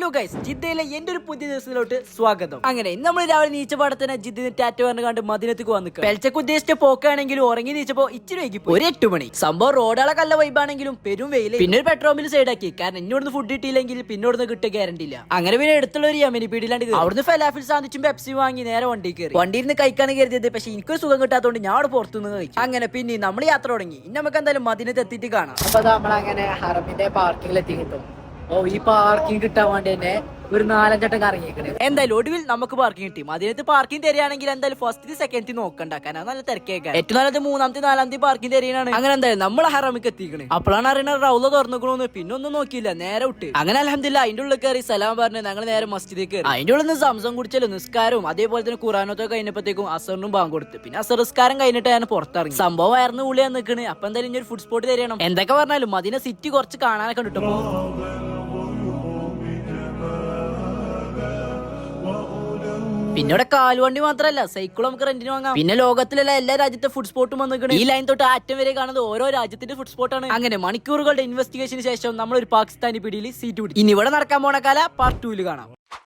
Hello guys, ജിദ്ദയിലെ എന്റെ ഒരു പുതിയ ദിവസത്തിലോട്ട് സ്വാഗതം. അങ്ങനെ ഇന്ന് നമ്മൾ രാവിലെ നീച്ച പാടത്തന്നെ ജിദ്ദിന് ടാറ്റ പറഞ്ഞു കണ്ട് മദീനത്തേക്ക് വന്നിട്ട് പെൽച്ചക്ക് ഉദ്ദേശിച്ച പോക്കാണെങ്കിലും ഉറങ്ങി നീച്ചപ്പോ ഇച്ചിരി വൈകിപ്പോ ഒരു 8 മണി. സംഭവം റോഡുകളെ കല്ല വൈബാണെങ്കിലും പെരും വെയില്. പിന്നെ ഒരു പെട്രോൾ പമ്പിൽ സൈഡാക്കി, കാരണം ഇന്നോടൊന്ന് ഫുഡ് കിട്ടിയില്ലെങ്കിൽ പിന്നോടൊന്ന് കിട്ടിയ ഗ്യാരണ്ടി ഇല്ല. അങ്ങനെ പിന്നെ എടുത്തുള്ള ഒരു യമനി പീടിയിലാണ്ട് അവിടുന്ന് ഫലാഫിൽ സാധിച്ചും പെപ്സി വാങ്ങി നേരെ വണ്ടി കയറി. വണ്ടിയിൽ നിന്ന് കഴിക്കാണ് കരുതിയത്, പക്ഷെ എനിക്കൊരു സുഖം കിട്ടാത്തതുകൊണ്ട് ഞാൻ അവിടെ പുറത്തുനിന്ന് കഴിച്ചു. അങ്ങനെ പിന്നെ നമ്മൾ യാത്ര തുടങ്ങി. ഇനി നമുക്ക് എന്തായാലും മദീനത്ത് എത്തിയിട്ട് കാണാം. അപ്പൊ നമ്മളങ്ങനെ ഹറമിന്റെ പാർക്കിങ്ങിൽ എത്തി കിട്ടും. ഈ പാർക്കിംഗ് കിട്ടാൻ വേണ്ടി തന്നെ ഒരു 4-5 കറങ്ങിയേക്കണേ. എന്തായാലും ഒടുവിൽ നമുക്ക് പാർക്കിംഗ് കിട്ടി. മദീനത്ത് പാർക്കിംഗ് തരികയാണെങ്കിൽ എന്തായാലും ഫസ്റ്റ് സെക്കൻഡ് നോക്കണ്ട, കാരണം നല്ല തിരക്കേക്കാൻ. ഏറ്റവും നല്ലത് 3ാമത്തെ 4ാമത്തെ പാർക്കിംഗ് തരികയാണ്. അങ്ങനെ എന്തായാലും നമ്മൾ ഹറമിക്ക് എത്തിക്കണേ. അപ്പോഴാണ് അറിയണത് റൗള തുറന്നുക്കണോന്ന്. പിന്നെ ഒന്നും നോക്കിയില്ല, നേരെ വിട്ട്. അങ്ങനെ അൽഹംദുലില്ലാഹ് അതിന്റെ ഉള്ളിൽ കയറി സലാം പറഞ്ഞ് ഞങ്ങൾ നേരെ മസ്ജിദിലേക്ക് കയറി. അതിന്റെ ഉള്ളിൽ നിന്ന് സംസം കുടിച്ചല്ലോ, നിസ്കാരവും അതേപോലെ തന്നെ ഖുറാനൊക്കെ കഴിഞ്ഞപ്പോഴത്തേക്കും അസറിനും ബാങ്ക് കൊടുത്ത്. പിന്നെ അസർ നിസ്കാരം കഴിഞ്ഞിട്ട് ഞാൻ പുറത്തിറങ്ങി. സംഭവം വയറിന് ഉള്ളിയാൻ നിൽക്കണേ. അപ്പൊ എന്തായാലും ഇനി ഒരു ഫുഡ് സ്പോട്ട് തരണം. എന്തൊക്കെ പറഞ്ഞാലും മദീന സിറ്റി കുറച്ച് കാണാനൊക്കെ കിട്ടുമ്പോ പിന്നെ ഇവിടെ കാലുവണ്ടി മാത്രല്ല, സൈക്കിൾ നമുക്ക് റെന്റിന് വാങ്ങാം. പിന്നെ ലോകത്തിലുള്ള എല്ലാ രാജ്യത്തെ ഫുഡ് സ്പോട്ടും വന്നിരിക്കണം. ഈ ലൈൻ തൊട്ട് ആറ്റം വരെ കാണുന്നത് ഓരോ രാജ്യത്തിന്റെ ഫുഡ് സ്പോട്ടാണ്. അങ്ങനെ മണിക്കൂറുകളുടെ ഇൻവെസ്റ്റിഗേഷന് ശേഷം നമ്മൾ ഒരു പാകിസ്ഥാനി പിടിയിൽ സീറ്റ് പിടിച്ചു. ഇനി ഇവിടെ നടക്കാൻ പോണ കാല പാർട്ട് 2 കാണാം.